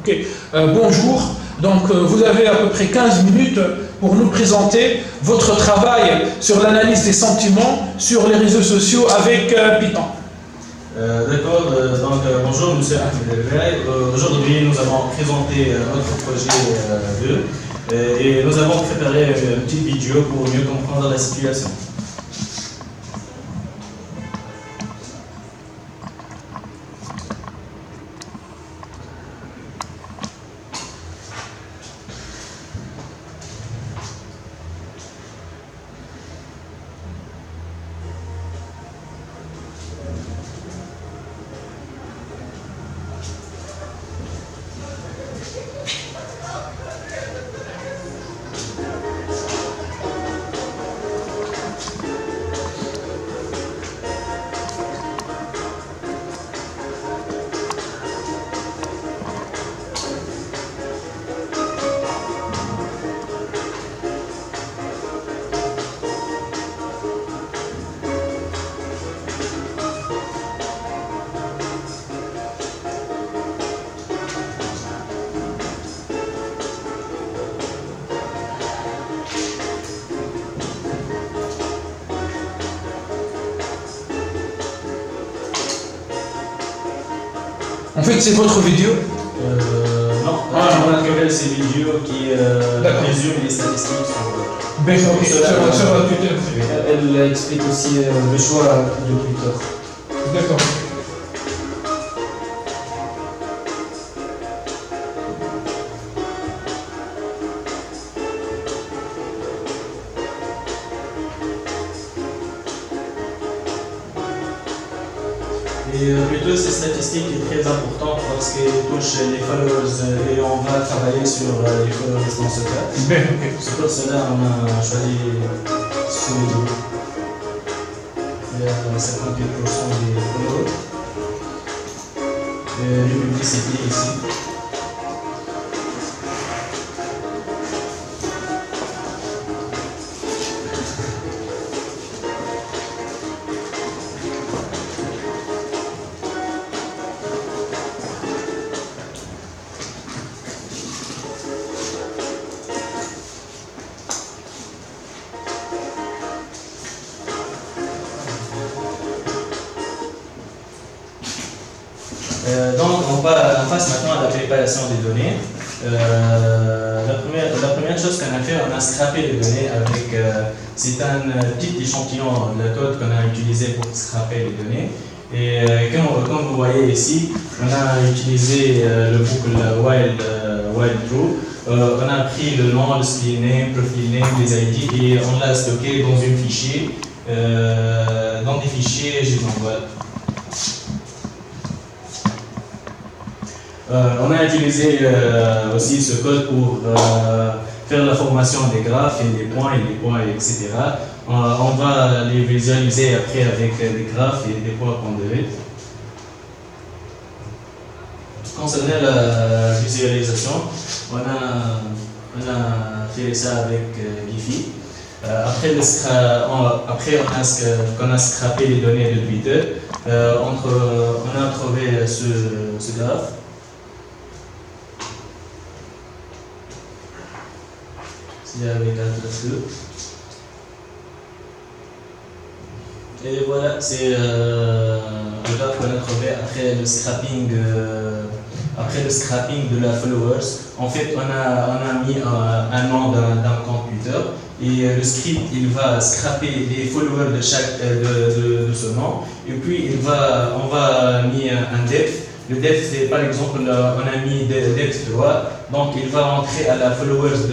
Ok. Bonjour. Donc, vous avez à peu près 15 minutes pour nous présenter votre travail sur l'analyse des sentiments sur les réseaux sociaux avec Python. D'accord, bonjour, monsieur Ahmed Elbey. Aujourd'hui, nous avons présenté notre projet 2 et nous avons préparé une petite vidéo pour mieux comprendre la situation. En fait, c'est votre vidéo. Non, on a créé ces vidéos qui résument les statistiques sur Twitter. Elle explique aussi le choix de Twitter. D'accord. Et plutôt ces statistiques est très importante parce qu'elles touchent les followers et on va travailler sur les followers dans ce cas. Ok. C'est pour cela qu'on a choisi ce vidéo. Il y a 58% des followers. Et les publicités ici. Donc, on passe maintenant à la préparation des données. La première chose qu'on a fait, on a scrappé les données avec. C'est un petit échantillon de code qu'on a utilisé pour scraper les données. Et comme vous voyez ici, on a utilisé le boucle while true. On a pris le nom, le split name, profile name, les ID et on l'a stocké dans un fichier. Dans des fichiers, je les envoie. On a utilisé aussi ce code pour faire la formation des graphes et des points, etc. On va les visualiser après avec des graphes et des points pondérés. Concernant la visualisation, on a fait ça avec Giphy. Après, qu'on a scrappé les données de Twitter, on a trouvé ce graphe. Avec Atlas 2. Et voilà, c'est le graphe qu'on a trouvé après le scrapping de la followers. En fait, on a mis un nom d'un compte Twitter et le script il va scraper les followers de chaque de ce nom et puis on va mettre un depth. Le depth, c'est par exemple, on a mis depth 3, donc il va entrer à la followers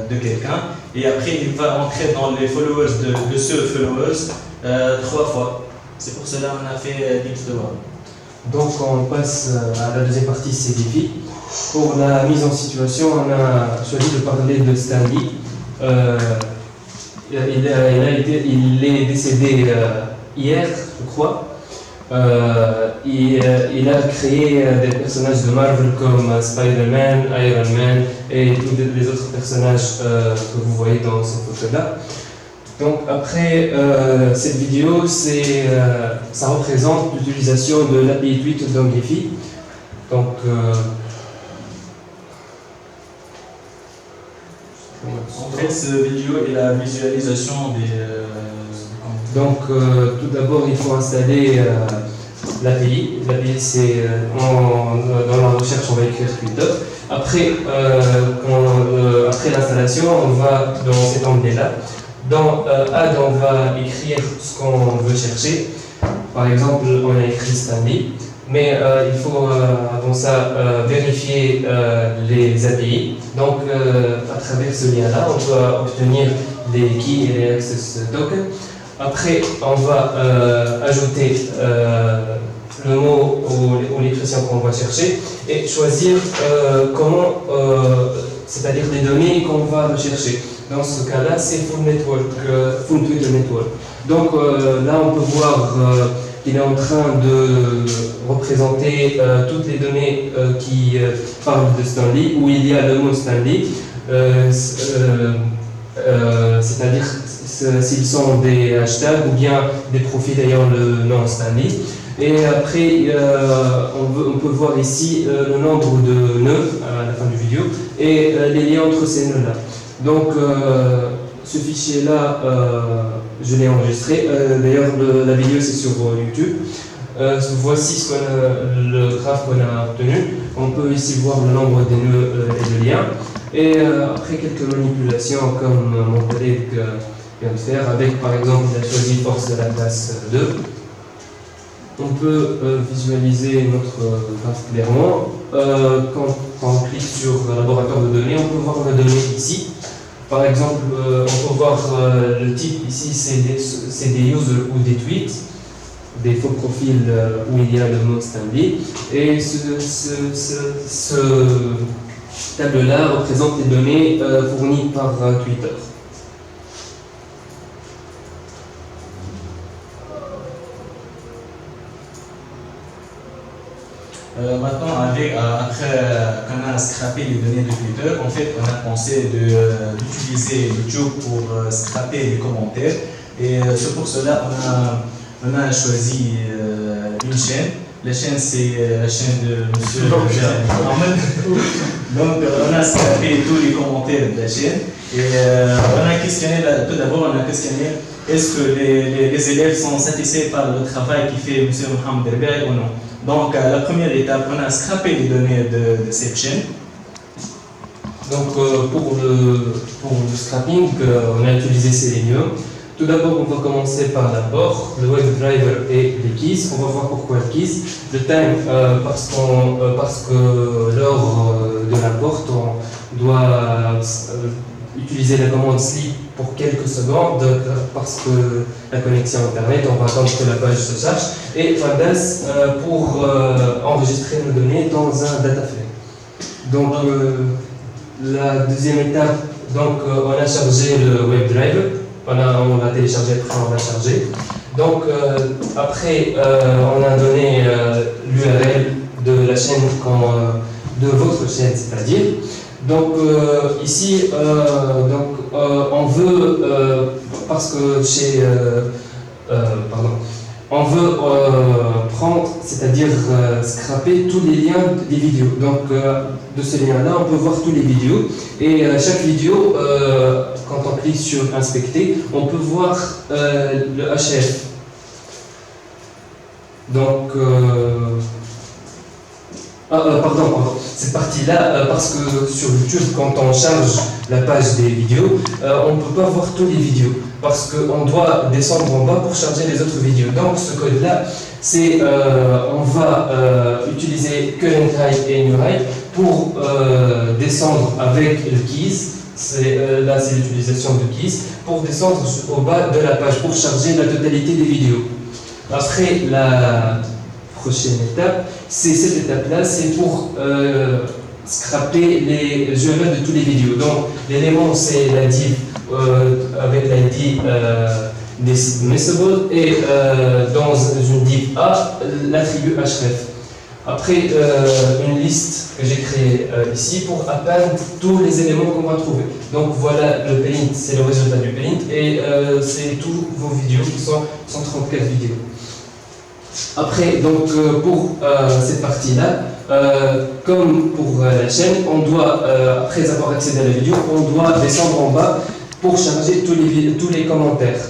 de quelqu'un, et après il va entrer dans les followers de ce followers 3 fois. C'est pour cela qu'on a fait depth 3. Donc on passe à la deuxième partie, c'est Giphy. Pour la mise en situation, on a choisi de parler de Stanley. Il est décédé hier, je crois. Il a créé des personnages de Marvel comme Spider-Man, Iron Man et tous les autres personnages que vous voyez dans cette photo-là. Donc après cette vidéo, ça représente l'utilisation de l'API Tweet dans Giphy. Donc En fait, cette vidéo est la visualisation des... Donc, tout d'abord, il faut installer l'API. L'API, c'est dans la recherche, on va écrire Twitter. Après, après l'installation, on va dans cet onglet-là. Dans Add, on va écrire ce qu'on veut chercher. Par exemple, on a écrit Stanley. Mais il faut avant ça vérifier les API. Donc, à travers ce lien-là, on va obtenir les keys et les access tokens. Après, on va ajouter le mot ou l'expression qu'on va chercher et choisir comment, c'est-à-dire les données qu'on va rechercher. Dans ce cas-là, c'est Full Twitter Network. Donc là, on peut voir qu'il est en train de représenter toutes les données qui parlent de Stanley, où il y a le mot Stanley, c'est-à-dire s'ils sont des hashtags ou bien des profils ayant le nom Stanley. Et après, on peut voir ici le nombre de nœuds à la fin du vidéo et les liens entre ces nœuds-là. Donc, ce fichier-là, je l'ai enregistré. D'ailleurs, la vidéo, c'est sur YouTube. Voici le graphe qu'on a obtenu. On peut ici voir le nombre des nœuds et de liens. Et après quelques manipulations, comme mon collègue vient de faire, avec par exemple, il a choisi force de la classe 2. On peut visualiser notre graphe clairement. Quand on clique sur laboratoire de données, on peut voir la donnée ici. Par exemple, on peut voir le type ici, c'est des users ou des tweets, des faux profils où il y a le mot Stanley. Et ce tableau-là représente les données fournies par Twitter. Maintenant, après qu'on a scrappé les données de Twitter, en fait, on a pensé d'utiliser YouTube pour scraper les commentaires. Et c'est pour cela on a choisi une chaîne. La chaîne, c'est la chaîne de M. Ahmed. Donc, on a scrappé tous les commentaires de la chaîne. Et on a questionné, tout d'abord, on a questionné est-ce que les élèves sont satisfaits par le travail qui fait M. Mohamed Derbel ou non. Donc, la première étape, on a scrappé les données de cette chaîne. Donc, pour le scrapping, on a utilisé Selenium. Tout d'abord, on va commencer par l'apport, le WebDriver et les keys. On va voir pourquoi les keys. Le time, parce que lors de l'apport, on doit utiliser la commande sleep pour quelques secondes, parce que la connexion Internet, on va attendre que la page se charge. Et Fadas pour enregistrer nos données dans un data frame. Donc, la deuxième étape, donc, on a chargé le WebDriver. On l'a téléchargé, après on l'a chargé. Donc après, on a donné l'URL de la chaîne, de votre chaîne, c'est-à-dire. Donc ici, on veut, parce que on veut prendre, c'est-à-dire scraper tous les liens des vidéos. Donc de ce lien-là, on peut voir tous les vidéos. Et chaque vidéo, quand on clique sur Inspecter, on peut voir le HF. Donc, cette partie-là, parce que sur YouTube, quand on charge la page des vidéos, on ne peut pas voir toutes les vidéos, parce qu'on doit descendre en bas pour charger les autres vidéos. Donc ce code-là, c'est on va utiliser current high et new high pour descendre avec le keys. Là, c'est l'utilisation de keys pour descendre au bas de la page pour charger la totalité des vidéos. Après, la prochaine étape, c'est cette étape-là, c'est pour scraper les URL de toutes les vidéos. Donc, l'élément, c'est la div avec l'ID dismissible et dans une div A, l'attribut href. Après, une liste que j'ai créée ici pour appendre tous les éléments qu'on va trouver. Donc voilà, le paint, c'est le résultat du paint et c'est tous vos vidéos qui sont 134 vidéos. Après, donc pour cette partie-là, comme pour la chaîne, on doit, après avoir accédé à la vidéo, on doit descendre en bas pour charger tous les commentaires.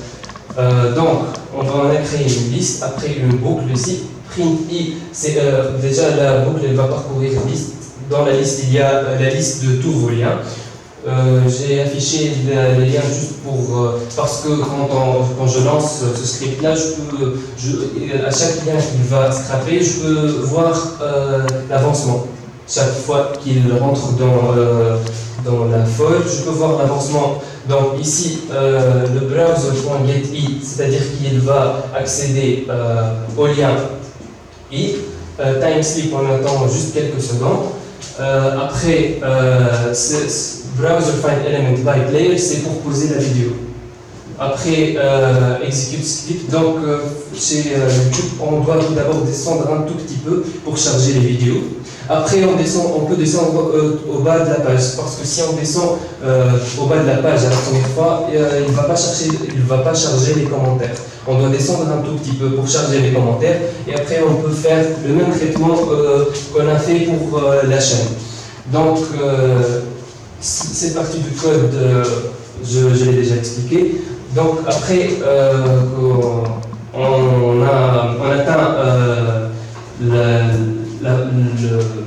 Donc, on va créer une liste, après une boucle ici. Print I, c'est déjà la boucle, elle va parcourir une liste. Dans la liste, il y a la liste de tous vos liens. J'ai affiché les liens juste parce que quand je lance ce script-là, à chaque lien qu'il va scraper, je peux voir l'avancement. Chaque fois qu'il rentre dans la folle, je peux voir l'avancement. Donc ici, le browser.getI, c'est-à-dire qu'il va accéder au lien I. Timesleep, on attend juste quelques secondes. Après, browser find element by player, c'est pour poser la vidéo. Après, execute script. Donc, chez YouTube, on doit tout d'abord descendre un tout petit peu pour charger les vidéos. Après, on peut descendre au bas de la page, parce que si on descend au bas de la page à la première fois, il ne va pas charger les commentaires. On doit descendre un tout petit peu pour charger les commentaires, et après on peut faire le même traitement qu'on a fait pour la chaîne. Donc, cette partie du code, je l'ai déjà expliqué. Donc, après, on atteint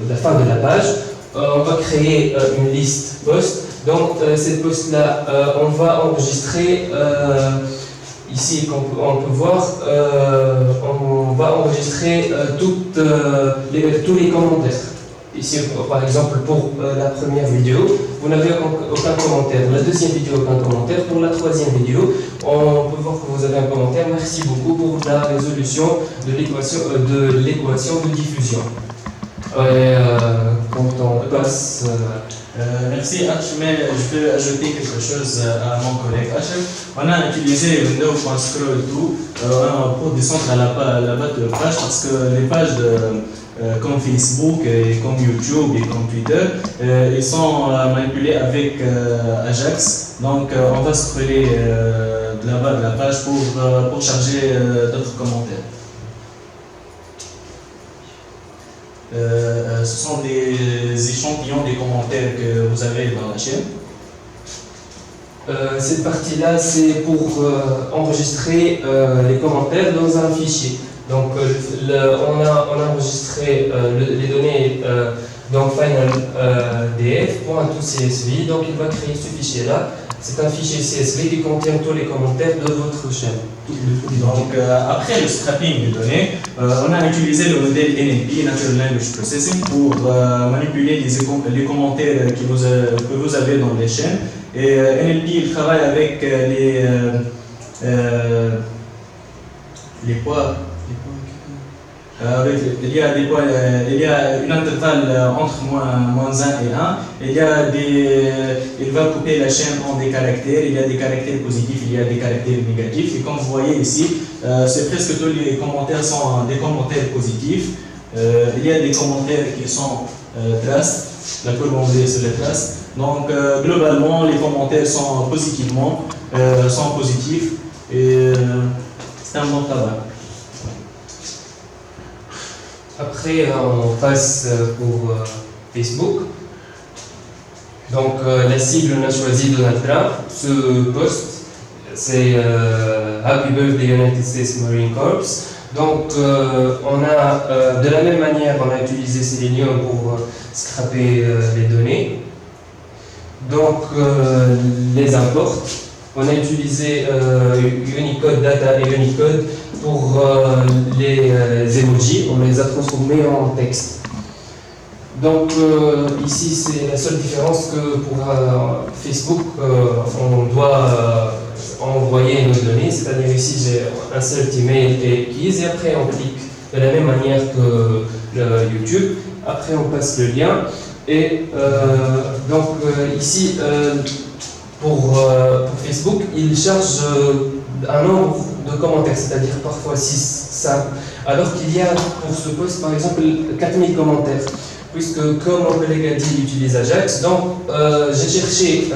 la fin de la page, on va créer une liste post. Donc cette post-là, on va enregistrer, ici on peut voir, on va enregistrer tous les commentaires. Ici par exemple pour la première vidéo, vous n'avez aucun commentaire. La deuxième vidéo, aucun commentaire. Pour la troisième vidéo, on peut voir que vous avez un commentaire. Merci beaucoup pour la résolution de l'équation de diffusion. Quand on passe... Merci H, mais je peux ajouter quelque chose à mon collègue H. On a utilisé Windows.scroll2 pour descendre à la bas de page parce que les pages comme Facebook et comme YouTube et comme Twitter, ils sont manipulés avec Ajax. Donc on va scroller de la bas de la page pour charger d'autres commentaires. Ce sont des échantillons des commentaires que vous avez dans la chaîne. Cette partie-là, c'est pour enregistrer les commentaires dans un fichier. Donc, on a enregistré les données dans finalDF.toCSV. Donc, il va créer ce fichier-là. C'est un fichier CSV qui contient tous les commentaires de votre chaîne. Donc, après le scrapping des données, on a utilisé le modèle NLP, Natural Language Processing, pour manipuler les commentaires que vous avez dans les chaînes. Et NLP, il travaille avec les poids. Il y a une intervalle entre moins 1 et 1. Il va couper la chaîne en des caractères. Il y a des caractères positifs, il y a des caractères négatifs. Et comme vous voyez ici, c'est presque tous les commentaires sont des commentaires positifs. Il y a des commentaires qui sont traces. La courbe ondulée sur les traces. Donc globalement, les commentaires sont positifs. Et c'est un bon travail. Après, on passe pour Facebook. Donc, la cible, on a choisi Donald Trump. Ce post, c'est Happy Birthday United States Marine Corps. Donc, on a, de la même manière, on a utilisé ces liens pour scraper les données. Donc, les imports. On a utilisé Unicode Data et Unicode pour les emojis, on les a transformés en texte. Donc ici c'est la seule différence que pour Facebook on doit envoyer nos données, c'est-à-dire ici j'ai un seul email et keys et après on clique de la même manière que YouTube, après on passe le lien et donc ici pour Facebook il charge un nombre de commentaires, c'est-à-dire parfois 6, 5, alors qu'il y a pour ce post par exemple 4000 commentaires, puisque comme mon collègue a dit, il utilise Ajax, donc j'ai cherché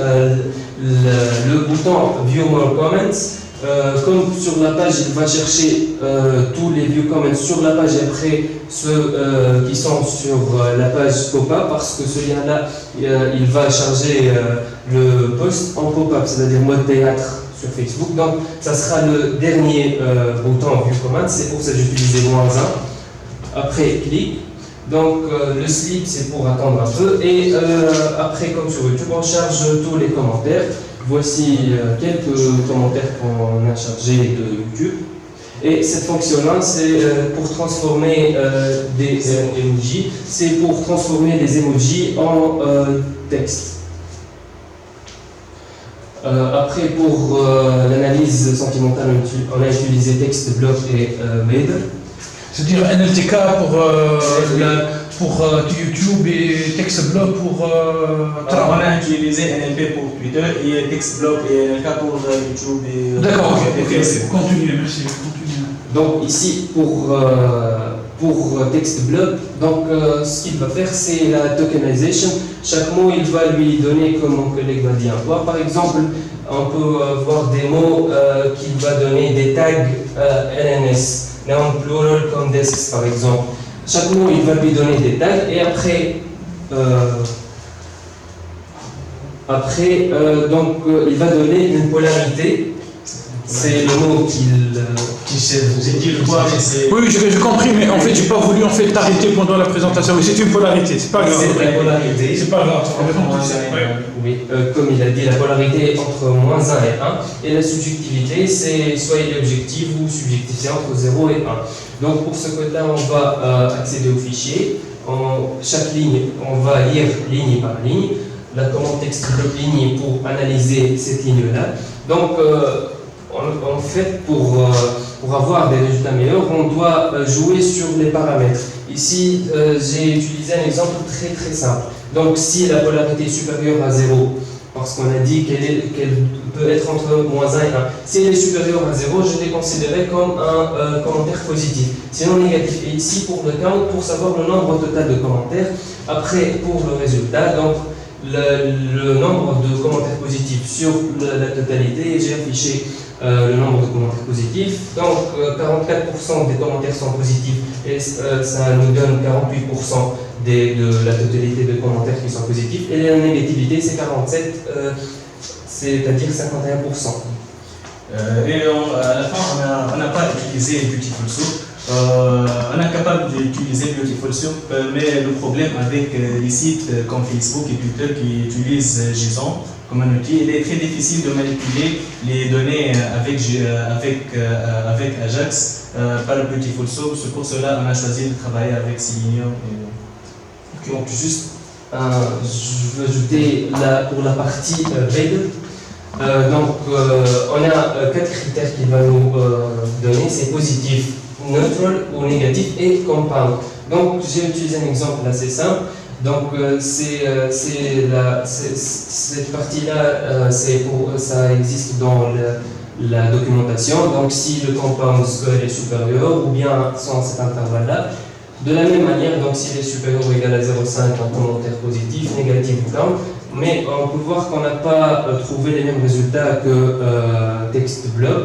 le bouton View More Comments Comme sur la page, il va chercher tous les view comments sur la page et après ceux qui sont sur la page pop-up, parce que ce lien-là, il va charger le post en pop-up, c'est-à-dire mode théâtre sur Facebook. Donc ça sera le dernier bouton view comment, c'est pour ça que j'utilisais -1. Après clic. Donc le sleep c'est pour attendre un peu et après comme sur YouTube on charge tous les commentaires. Voici quelques commentaires qu'on a chargés de YouTube. Et cette fonction-là c'est pour transformer des emojis, c'est pour transformer les emojis en texte. Après pour l'analyse sentimentale on a utilisé TextBlock et Made. C'est-à-dire NLTK pour YouTube et TextBlock pour on a utilisé NLP pour Twitter et TextBlock et NLK pour YouTube et D'accord, ok, continuez, merci. Continuez. Donc ici pour TextBlock, donc ce qu'il va faire c'est la tokenization. Chaque mot il va lui donner, comme mon collègue m'a dit un peu. Par exemple, on peut voir des mots qu'il va donner des tags LNS. Noun plural comme desks par exemple. Chaque mot il va lui donner des tags et après donc il va donner une polarité. C'est le mot j'ai dit le quoi, mais c'est. Oui, j'ai compris, mais en fait, j'ai pas voulu en fait t'arrêter pendant la présentation. Oui, c'est une polarité, c'est pas grave. C'est la polarité. C'est pas grave. Oui, comme il a dit, la polarité entre -1 et 1. Et la subjectivité, c'est soit il est objectif ou subjectif, c'est entre 0 et 1. Donc pour ce code-là, on va accéder au fichier. Chaque ligne, on va lire ligne par ligne. La commande TextBlock ligne pour analyser cette ligne-là. Donc en fait, pour avoir des résultats meilleurs, on doit jouer sur les paramètres. Ici, j'ai utilisé un exemple très très simple. Donc si la polarité est supérieure à 0, parce qu'on a dit qu'elle peut être entre -1 et 1, si elle est supérieure à 0, je l'ai considéré comme un commentaire positif. Sinon négatif. Et ici, pour le count, pour savoir le nombre total de commentaires, après pour le résultat, donc le nombre de commentaires positifs sur la totalité, j'ai affiché le nombre de commentaires positifs. Donc 44% des commentaires sont positifs et ça nous donne 48% de la totalité de commentaires qui sont positifs. Et la négativité c'est 47, c'est-à-dire 51%. Et à la fin, on n'a pas utilisé Beautiful Soup. On est capable d'utiliser Beautiful Soup, mais le problème avec les sites comme Facebook et Twitter qui utilisent JSON comme un outil, il est très difficile de manipuler les données avec Ajax par le Beautiful Soup. C'est pour cela qu'on a choisi de travailler avec Selenium. Donc juste, je veux ajouter pour la partie VED. Donc on a 4 critères qu'il va nous donner, c'est positif, neutral ou négatif et compound. Donc j'ai utilisé un exemple assez simple. Donc cette partie-là, ça existe dans la documentation. Donc si le compound score est supérieur ou bien sans cet intervalle-là. De la même manière, donc s'il est supérieur ou égal à 0,5 en commentaire positif, négatif ou count, mais on peut voir qu'on n'a pas trouvé les mêmes résultats que TextBlock.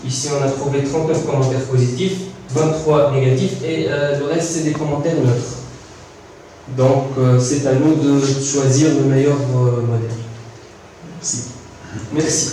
Ici on a trouvé 39 commentaires positifs, 23 négatifs et le reste c'est des commentaires neutres. Donc c'est à nous de choisir le meilleur modèle. Merci. Merci.